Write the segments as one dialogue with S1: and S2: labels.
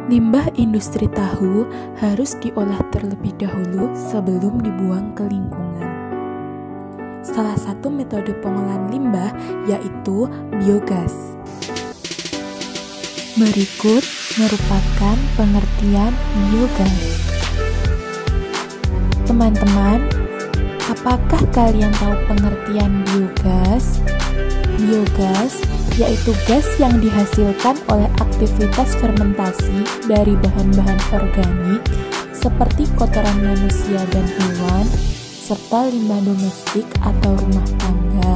S1: Limbah industri tahu harus diolah terlebih dahulu sebelum dibuang ke lingkungan. Salah satu metode pengolahan limbah yaitu biogas. Berikut merupakan pengertian biogas. Teman-teman, apakah kalian tahu pengertian biogas? Biogas yaitu gas yang dihasilkan oleh aktivitas fermentasi dari bahan-bahan organik seperti kotoran manusia dan hewan, serta limbah domestik atau rumah tangga.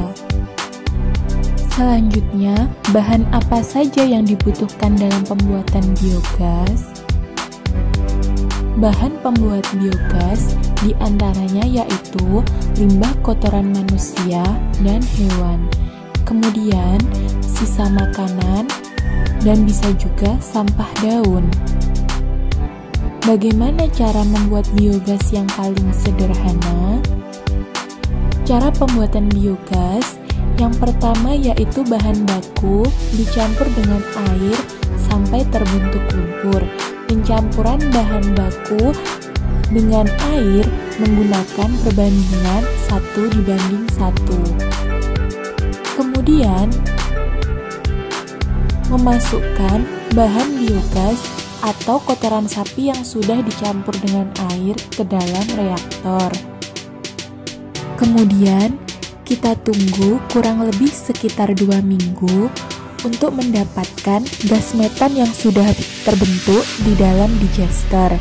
S1: Selanjutnya, bahan apa saja yang dibutuhkan dalam pembuatan biogas? Bahan pembuat biogas diantaranya yaitu limbah kotoran manusia dan hewan, kemudian sisa makanan, dan bisa juga sampah daun. Bagaimana cara membuat biogas yang paling sederhana? Cara pembuatan biogas yang pertama yaitu bahan baku dicampur dengan air sampai terbentuk lumpur. Pencampuran bahan baku dengan air menggunakan perbandingan 1:1. Kemudian, memasukkan bahan biogas atau kotoran sapi yang sudah dicampur dengan air ke dalam reaktor. Kemudian, kita tunggu kurang lebih sekitar 2 minggu untuk mendapatkan gas metan yang sudah terbentuk di dalam digester.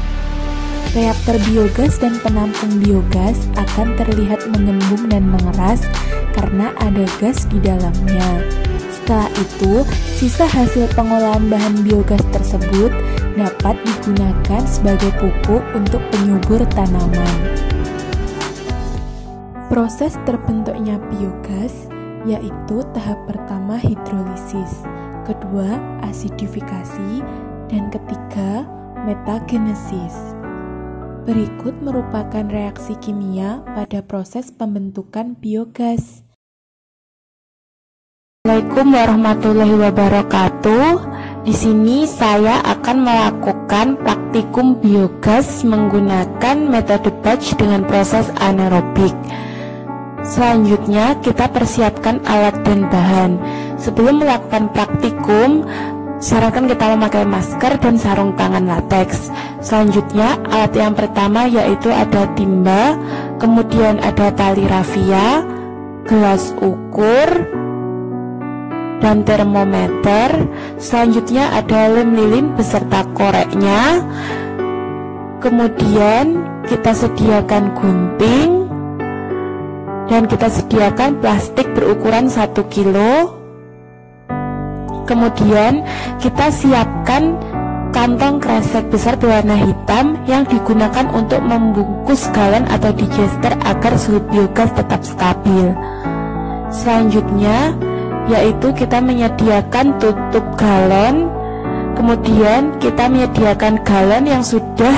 S1: Reaktor biogas dan penampung biogas akan terlihat mengembung dan mengeras karena ada gas di dalamnya. Setelah itu, sisa hasil pengolahan bahan biogas tersebut dapat digunakan sebagai pupuk untuk penyubur tanaman. Proses terbentuknya biogas yaitu tahap pertama hidrolisis, kedua asidifikasi, dan ketiga metagenesis. Berikut merupakan reaksi kimia pada proses pembentukan biogas. Assalamualaikum warahmatullahi wabarakatuh. Di sini saya akan melakukan praktikum biogas menggunakan metode batch dengan proses anaerobik. Selanjutnya kita persiapkan alat dan bahan. Sebelum melakukan praktikum, sarankan kita memakai masker dan sarung tangan latex. Selanjutnya alat yang pertama yaitu ada timba, kemudian ada tali rafia, gelas ukur, dan termometer. Selanjutnya ada lem lilin beserta koreknya. Kemudian kita sediakan gunting dan kita sediakan plastik berukuran 1 kilo. Kemudian kita siapkan kantong kresek besar berwarna hitam yang digunakan untuk membungkus galon atau digester agar suhu biogas tetap stabil. Selanjutnya yaitu kita menyediakan tutup galon. Kemudian kita menyediakan galon yang sudah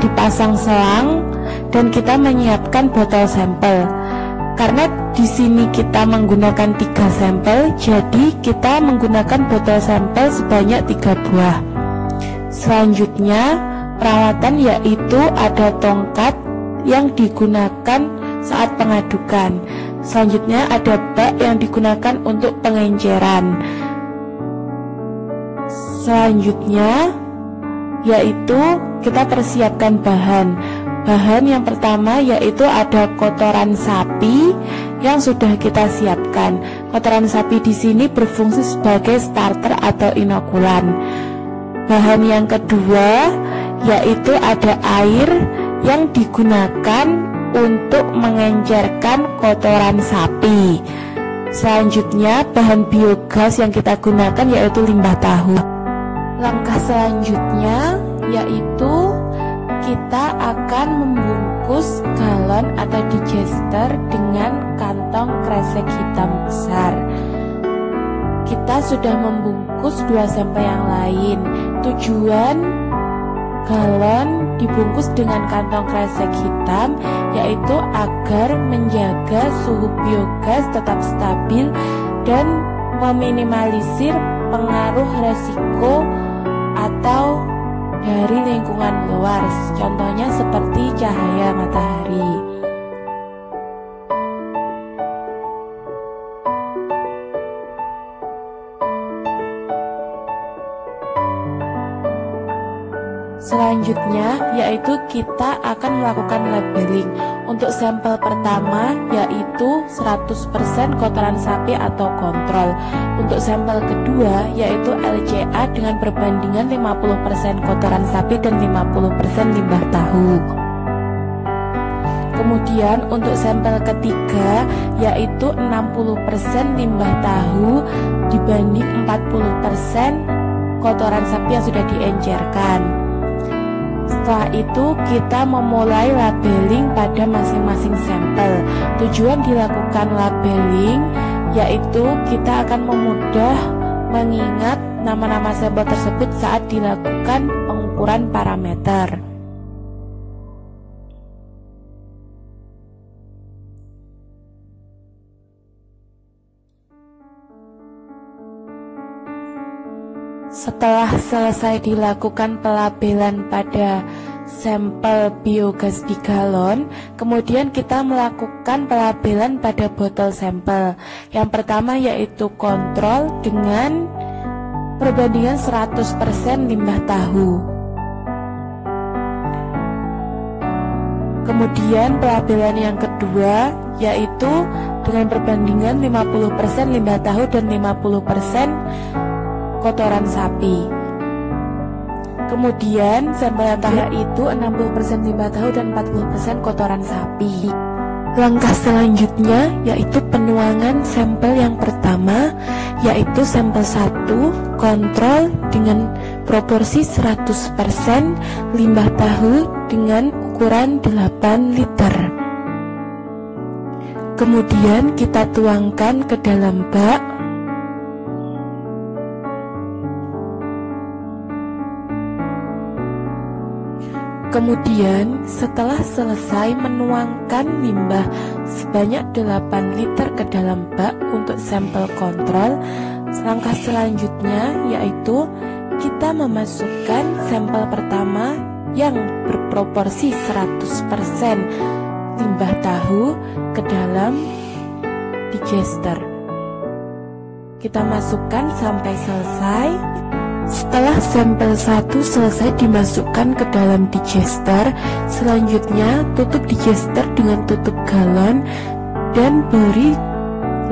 S1: dipasang selang dan kita menyiapkan botol sampel. Karena di sini kita menggunakan 3 sampel, jadi kita menggunakan botol sampel sebanyak 3 buah. Selanjutnya peralatan yaitu ada tongkat yang digunakan saat pengadukan. Selanjutnya ada bak yang digunakan untuk pengenceran. Selanjutnya yaitu kita persiapkan bahan. Bahan yang pertama yaitu ada kotoran sapi yang sudah kita siapkan. Kotoran sapi di sini berfungsi sebagai starter atau inokulan. Bahan yang kedua yaitu ada air yang digunakan untuk mengencerkan kotoran sapi. Selanjutnya bahan biogas yang kita gunakan yaitu limbah tahu. Langkah selanjutnya yaitu kita akan membungkus galon atau digester dengan kantong kresek hitam besar. Kita sudah membungkus 2 sampel yang lain. Tujuan galon dibungkus dengan kantong kresek hitam yaitu agar menjaga suhu biogas tetap stabil dan meminimalisir pengaruh resiko atau dari lingkungan luar, contohnya seperti cahaya matahari. Selanjutnya yaitu kita akan melakukan labeling. Untuk sampel pertama yaitu 100% kotoran sapi atau kontrol. Untuk sampel kedua yaitu LCA dengan perbandingan 50% kotoran sapi dan 50% limbah tahu. Kemudian untuk sampel ketiga yaitu 60% limbah tahu dibanding 40% kotoran sapi yang sudah diencerkan. Setelah itu kita memulai labeling pada masing-masing sampel. Tujuan dilakukan labeling yaitu kita akan memudah mengingat nama-nama sampel tersebut saat dilakukan pengukuran parameter. Setelah selesai dilakukan pelabelan pada sampel biogas di galon, kemudian kita melakukan pelabelan pada botol sampel. Yang pertama yaitu kontrol dengan perbandingan 100% limbah tahu. Kemudian pelabelan yang kedua yaitu dengan perbandingan 50% limbah tahu dan 50% kotoran sapi. Kemudian sampel yang terakhir itu 60% limbah tahu dan 40% kotoran sapi. Langkah selanjutnya yaitu penuangan sampel yang pertama, yaitu sampel 1 kontrol dengan proporsi 100% limbah tahu dengan ukuran 8 liter. Kemudian kita tuangkan ke dalam bak. Kemudian setelah selesai menuangkan limbah sebanyak 8 liter ke dalam bak untuk sampel kontrol, langkah selanjutnya yaitu kita memasukkan sampel pertama yang berproporsi 100% limbah tahu ke dalam digester. Kita masukkan sampai selesai. Setelah sampel 1 selesai dimasukkan ke dalam digester, selanjutnya tutup digester dengan tutup galon dan beri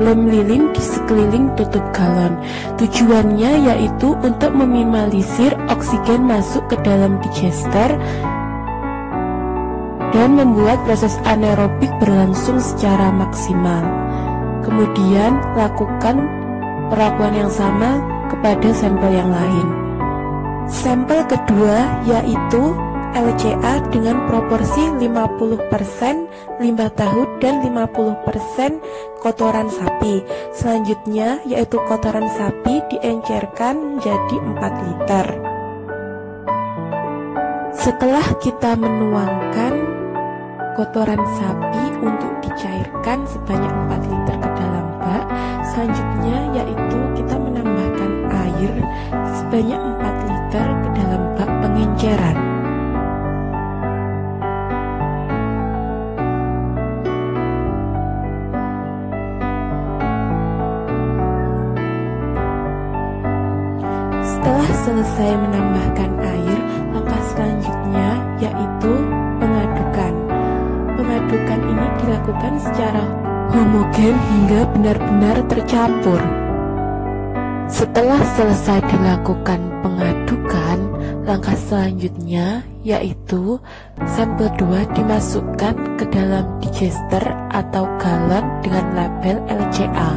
S1: lem lilin di sekeliling tutup galon. Tujuannya yaitu untuk meminimalisir oksigen masuk ke dalam digester dan membuat proses anaerobik berlangsung secara maksimal. Kemudian lakukan perlakuan yang sama kepada sampel yang lain. Sampel kedua yaitu LCA dengan proporsi 50% limbah tahu dan 50% kotoran sapi. Selanjutnya yaitu kotoran sapi diencerkan menjadi 4 liter. Setelah kita menuangkan kotoran sapi untuk dicairkan sebanyak 4 liter ke dalam bak, selanjutnya yaitu kita menambahkan air sebanyak 4 liter ke dalam bak pengenceran. Setelah selesai menambahkan air, langkah selanjutnya yaitu pengadukan. Pengadukan ini dilakukan secara homogen hingga benar-benar tercampur. Setelah selesai dilakukan pengadukan, langkah selanjutnya yaitu sampel 2 dimasukkan ke dalam digester atau galon dengan label LCA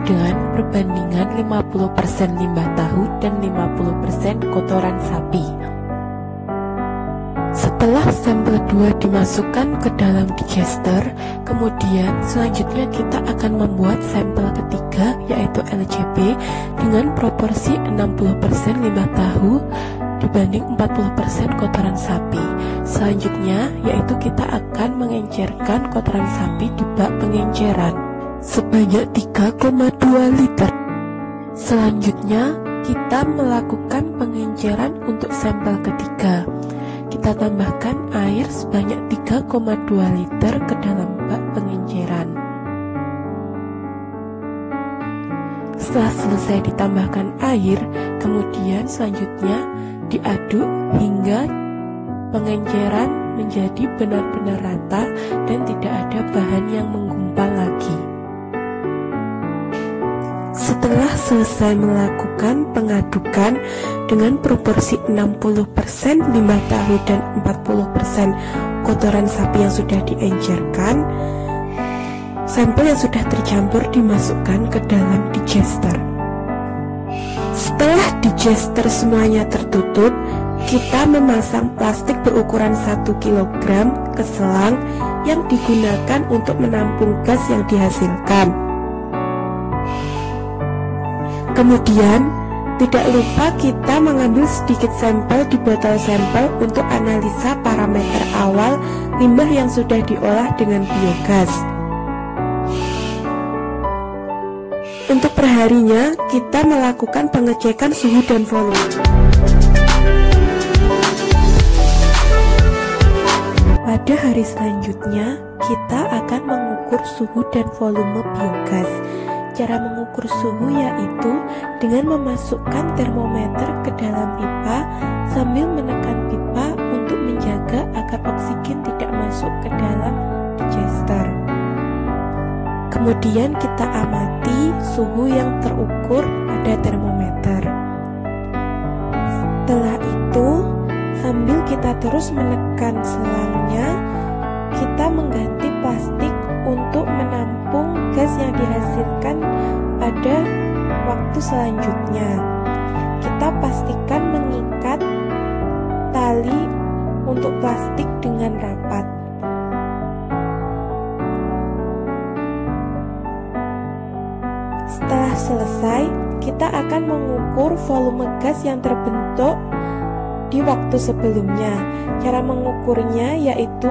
S1: dengan perbandingan 50% limbah tahu dan 50% kotoran sapi. Setelah sampel 2 dimasukkan ke dalam digester, kemudian selanjutnya kita akan membuat sampel ketiga yaitu LCB dengan proporsi 60% limbah tahu dibanding 40% kotoran sapi. Selanjutnya yaitu kita akan mengencerkan kotoran sapi di bak pengenceran sebanyak 3,2 liter. Selanjutnya kita melakukan pengenceran untuk sampel ketiga. Kita tambahkan air sebanyak 3,2 liter ke dalam bak pengenceran. Setelah selesai ditambahkan air, kemudian selanjutnya diaduk hingga pengenceran menjadi benar-benar rata dan tidak ada bahan yang menggumpal lagi. Setelah selesai melakukan pengadukan dengan proporsi 60% limbah tahu dan 40% kotoran sapi yang sudah diencerkan, sampel yang sudah tercampur dimasukkan ke dalam digester. Setelah digester semuanya tertutup, kita memasang plastik berukuran 1 kg ke selang yang digunakan untuk menampung gas yang dihasilkan. Kemudian, tidak lupa kita mengambil sedikit sampel di botol sampel untuk analisa parameter awal limbah yang sudah diolah dengan biogas. Untuk perharinya, kita melakukan pengecekan suhu dan volume. Pada hari selanjutnya, kita akan mengukur suhu dan volume biogas. Cara mengukur suhu yaitu dengan memasukkan termometer ke dalam pipa sambil menekan pipa untuk menjaga agar oksigen tidak masuk ke dalam digester. Kemudian kita amati suhu yang terukur pada termometer. Setelah itu, sambil kita terus menekan selangnya, kita mengganti plastik untuk menampung gas yang dihasilkan pada waktu selanjutnya. Kita pastikan mengikat tali untuk plastik dengan rapat. Setelah selesai, kita akan mengukur volume gas yang terbentuk di waktu sebelumnya. Cara mengukurnya yaitu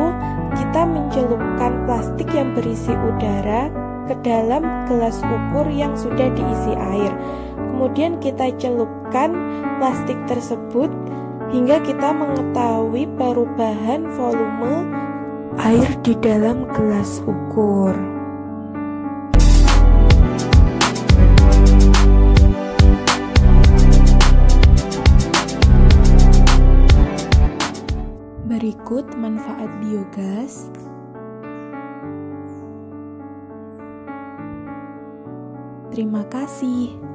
S1: kita mencelupkan plastik yang berisi udara ke dalam gelas ukur yang sudah diisi air. Kemudian kita celupkan plastik tersebut hingga kita mengetahui perubahan volume air di dalam gelas ukur. Berikut manfaat biogas. Terima kasih.